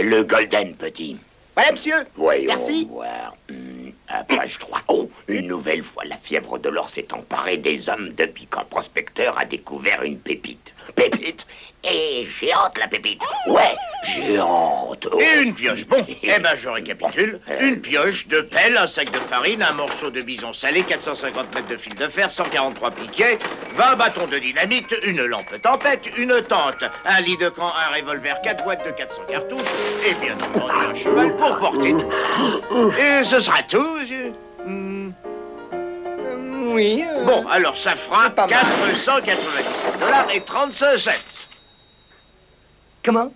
Le Golden, petit. Voilà, monsieur. Voyons Merci. voir. À page 3. Oh, une nouvelle fois, la fièvre de l'or s'est emparée des hommes depuis qu'un prospecteur a découvert une pépite. Pépite? Et géante, la pépite. Ouais, géante. Oh. Et une pioche. Bon, eh ben, je récapitule. Une pioche, 2 pelles, un sac de farine, un morceau de bison salé, 450 mètres de fil de fer, 143 piquets, 20 bâtons de dynamite, une lampe tempête, une tente, un lit de camp, un revolver, 4 boîtes de 400 cartouches, et bien entendu un cheval pour porter tout ça. Et ce sera tout, monsieur. Oui. Bon, alors ça fera c'est pas mal. 497 $ et 35 cents. Comment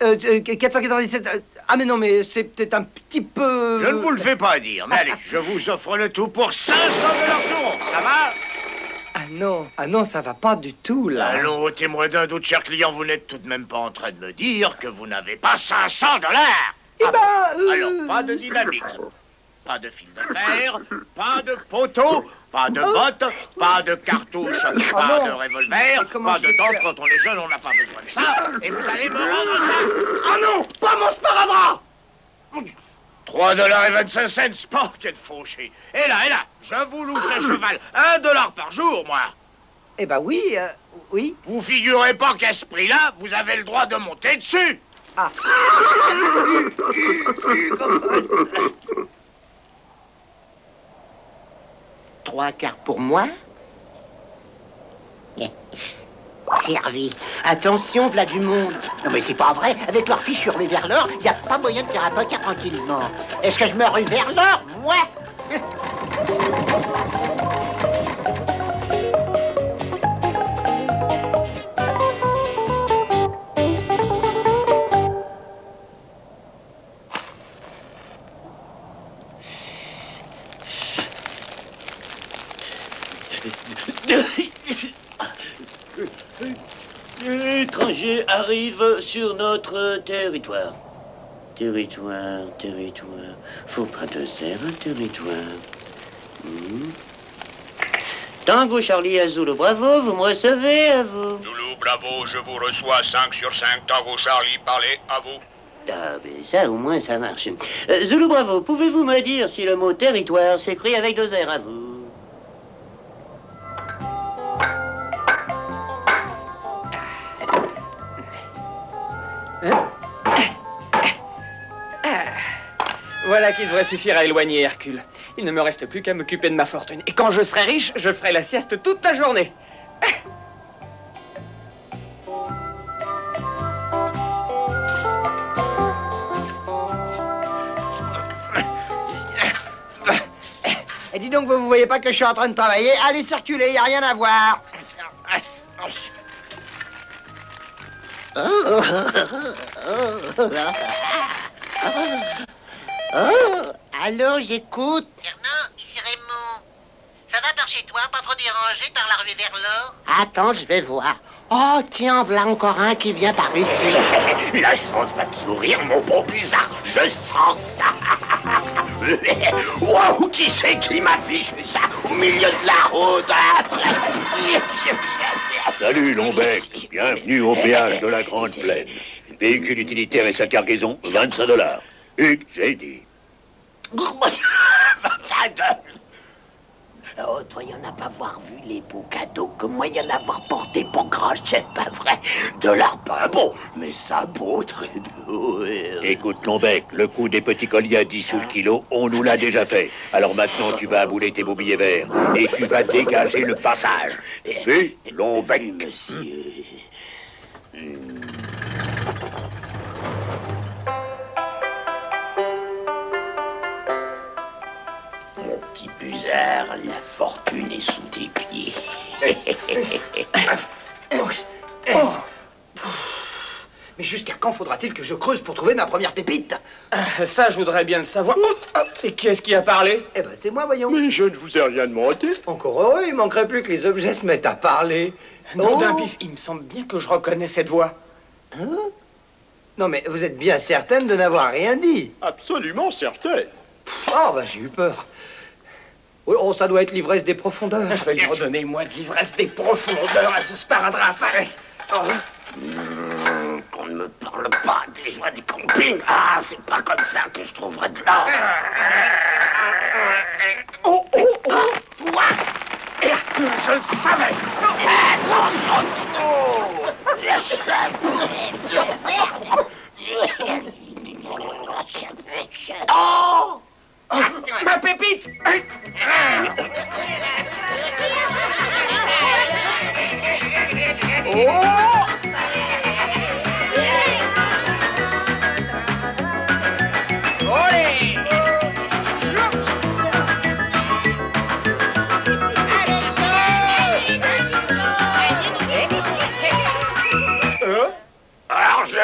497... ah, mais non, mais c'est peut-être un petit peu... Je ne vous le fais pas dire, mais allez, je vous offre le tout pour 500 $ tout rond, ça va? Ah non, ça va pas du tout, là. Allons, au témoin d'un doute, cher client, vous n'êtes tout de même pas en train de me dire que vous n'avez pas 500 $. Eh ben, Alors, pas de dynamite, pas de fil de fer, pas de poteau, pas de bottes, pas de cartouches, pas non. de revolver, Comment pas je de vais tente. faire? Quand on est jeune, on n'a pas besoin de ça. Et vous allez me rendre ça. Ah non, pas mon sparadrap. 3 $ et 25 cents. Oh, quel fauché. Et là, je vous loue ce cheval. 1 $ par jour, moi. Eh ben oui, oui. Vous figurez pas qu'à ce prix-là, vous avez le droit de monter dessus. Ah. 3 quarts pour moi. Servi. Attention, v'là du monde. Non mais c'est pas vrai. Avec leur fiche sur les vers l'or, y a pas moyen de faire un poker tranquillement. Est-ce que je me rue vers l'or? Ouais. L'étranger arrive sur notre territoire. Territoire. Faut pas de zéro, territoire. Tango, Charlie, à Zulu, bravo, vous me recevez, à vous. Zulu, bravo, je vous reçois 5 sur 5. Tango, Charlie, parlez, à vous. Ah, mais ça, au moins, ça marche. Zulu, bravo, pouvez-vous me dire si le mot territoire s'écrit avec 2 R, à vous? Voilà qui devrait suffire à éloigner Hercule. Il ne me reste plus qu'à m'occuper de ma fortune. Et quand je serai riche, je ferai la sieste toute la journée. Et dis donc, vous voyez pas que je suis en train de travailler? Allez, circuler, y a rien à voir. Allô, j'écoute. Fernand, ici Raymond. Ça va par chez toi, pas trop dérangé par l'arrivée vers l'or? Attends, je vais voir. Oh, tiens, voilà encore un qui vient par ici. La chance va te sourire, mon bon Buzard. Je sens ça. Wow, qui c'est qui m'affiche ça au milieu de la route? Salut, Lombec. Bienvenue au péage de la Grande Plaine. Véhicule utilitaire et sa cargaison, 25 $. Hugues, j'ai dit. 25 $. Oh, toi, y en a pas voir vu les beaux cadeaux que moi y en avoir porté pour grand chef, pas vrai? $, pas bon, mais ça beau, très beau. Écoute, Lombec, le coût des petits colliers à 10 sous le kilo, on nous l'a déjà fait. Alors maintenant, tu vas abouler tes beaux billets verts et tu vas dégager le passage. Vu, Lombec. Monsieur... Mon petit Buzard, la fortune est sous tes pieds. Mais jusqu'à quand faudra-t-il que je creuse pour trouver ma première pépite? Ça, je voudrais bien le savoir. Et qui est-ce qui a parlé? Eh ben, c'est moi, voyons. Mais je ne vous ai rien demandé. Encore heureux, il manquerait plus que les objets se mettent à parler. Non, d'un pif, il me semble bien que je reconnais cette voix. Hein? Non, mais vous êtes bien certaine de n'avoir rien dit? Absolument certain. Oh, bah, j'ai eu peur. Oh, ça doit être l'ivresse des profondeurs. Je vais lui redonner, moi, de l'ivresse des profondeurs à ce sparadrap. Oh. qu'on ne me parle pas des joies du camping. Ah, c'est pas comme ça que je trouverai de l'or. Oh, oh, oh, Toi, Hercule, je le savais. attention. Oh, Ma pépite. Argent.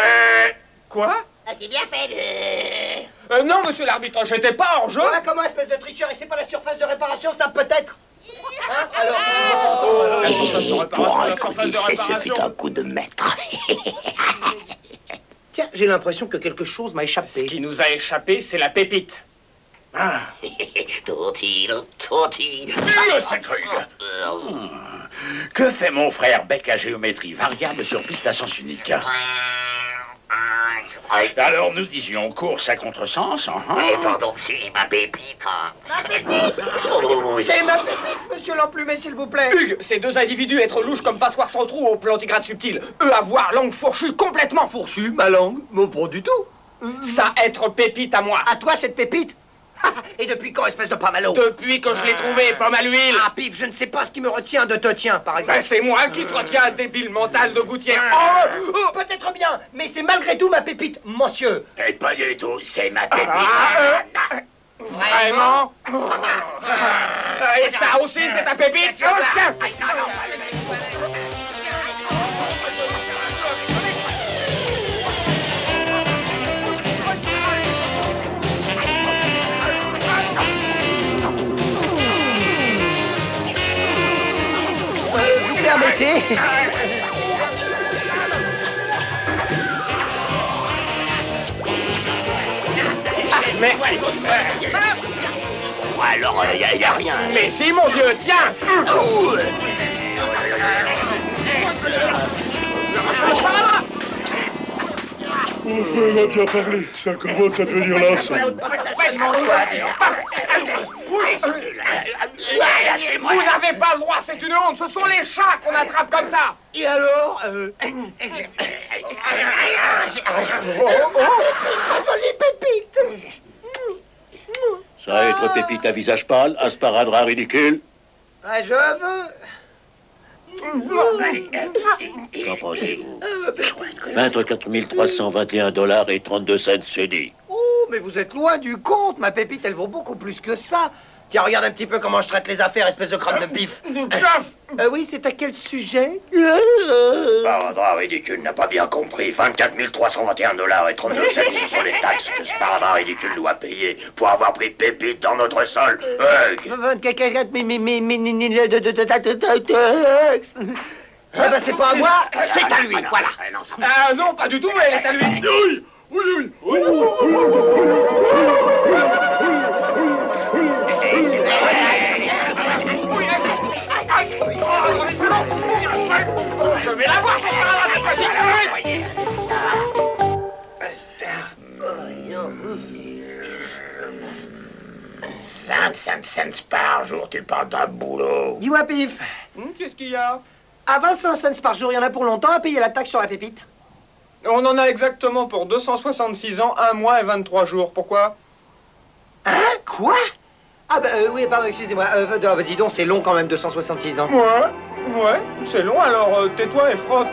Quoi? Ah, c'est bien fait. Non, monsieur l'arbitre, j'étais pas hors jeu. Voilà comment, espèce de tricheur, et c'est pas la surface de réparation, ça peut-être. Hein? Alors, Pour un cliché, ce fut un coup de maître. tiens, j'ai l'impression que quelque chose m'a Ce échappé. qui nous a échappé, c'est la pépite. Ah. Tortille. Monsieur Krug. Que fait mon frère Beck à géométrie variable sur piste à sens unique? Alors nous disions course à contresens, Pardon, c'est ma pépite. C'est ma pépite, monsieur l'emplumé, s'il vous plaît. Hugues, ces deux individus être louches comme passoire sans trou au plantigrade subtil. Eux avoir langue fourchue, complètement fourchue. Fourchu, ma langue, mon pas du tout. Ça être pépite à moi. À toi, cette pépite. Et depuis quand, espèce de pamalo? Depuis que je l'ai trouvé, pomme à l'huile. Ah, pif, je ne sais pas ce qui me retient de te tien, par exemple. Ben, c'est moi qui te retiens, débile mental de gouttière. Oh, Peut-être bien, mais c'est malgré tout ma pépite, monsieur. Et pas du tout, c'est ma pépite. Vraiment? Et ça aussi, c'est ta pépite? Oh, tiens. Vous permettez? Merci. Alors, y a rien. Mais si, mon Dieu, tiens. On va bien parler, ça commence à devenir lassant. Lâchez-moi. Vous n'avez pas le droit, c'est une honte. Ce sont les chats qu'on attrape comme ça. Et alors Jolie pépite. Ça être pépite à visage pâle, un sparadrap ridicule. Ah, je veux... Qu'en pensez-vous? 24 321 $ et 32 cents, c'est dit. Oh, mais vous êtes loin du compte. Ma pépite, elle vaut beaucoup plus que ça. Tiens, regarde un petit peu comment je traite les affaires, espèce de crâne de pif. Oui, c'est à quel sujet? Sparadrap ridicule n'a pas bien compris. 24 321 $ et 32 cents, ce sont les taxes que Sparadrap ridicule doit payer pour avoir pris pépite dans notre sol. 24 Eh ben, c'est pas à moi, c'est à lui, voilà. Ah non, pas du tout, elle est à lui. Je vais la voir, cette fois-ci. 25 cents par jour, tu parles d'un boulot. Dis-moi, pif, Qu'est-ce qu'il y a? à 25 cents par jour, il y en a pour longtemps à payer la taxe sur la pépite? On en a exactement pour 266 ans, 1 mois et 23 jours. Pourquoi? Hein? Quoi? Ah bah oui, pardon, excusez-moi. Dis donc, c'est long quand même, 266 ans. Ouais, c'est long, alors tais-toi et frotte.